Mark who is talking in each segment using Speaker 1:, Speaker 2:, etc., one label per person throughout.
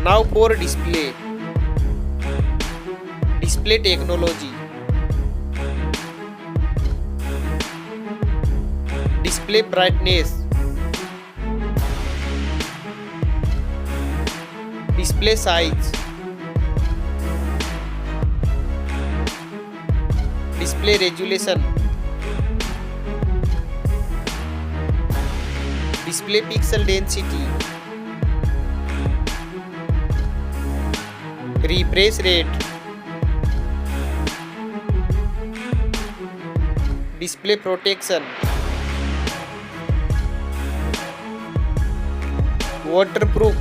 Speaker 1: Now for display. Display technology. Display brightness. Display size. Display resolution. Display pixel density. Refresh rate. Display protection. Waterproof.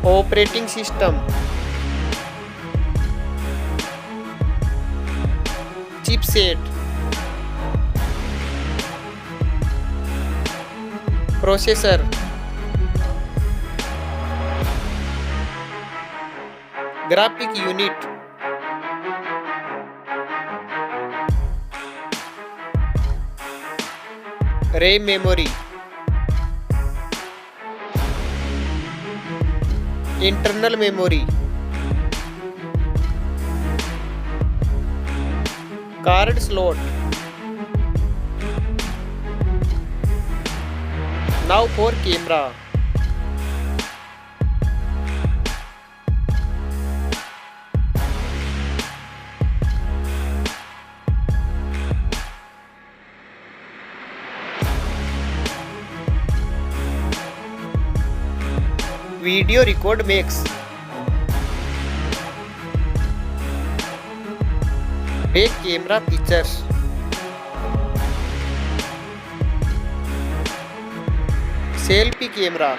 Speaker 1: Operating system. Chipset. Processor. Graphic unit. RAM memory. Internal memory. Card slot. Now for camera. Video record mix. Back camera features. Selfie camera.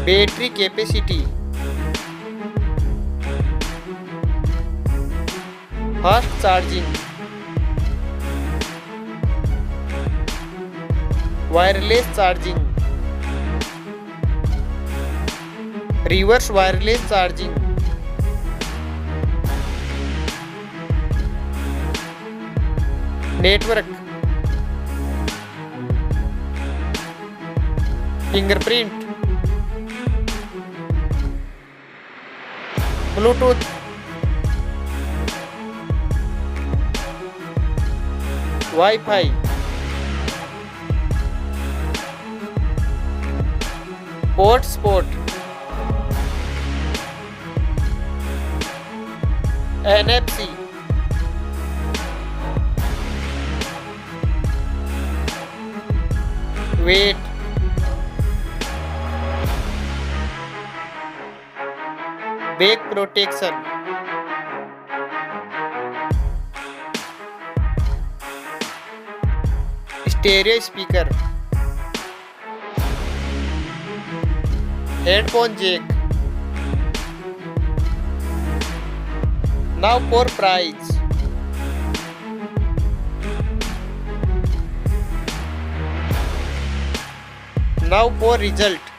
Speaker 1: Battery capacity. Fast charging. Wireless charging. Reverse wireless charging. Network. Fingerprint. Bluetooth. Wi-Fi. Hotspot. NFC. Weight. Back protection. Stereo speaker. Headphone jack. Now for price. Now for result.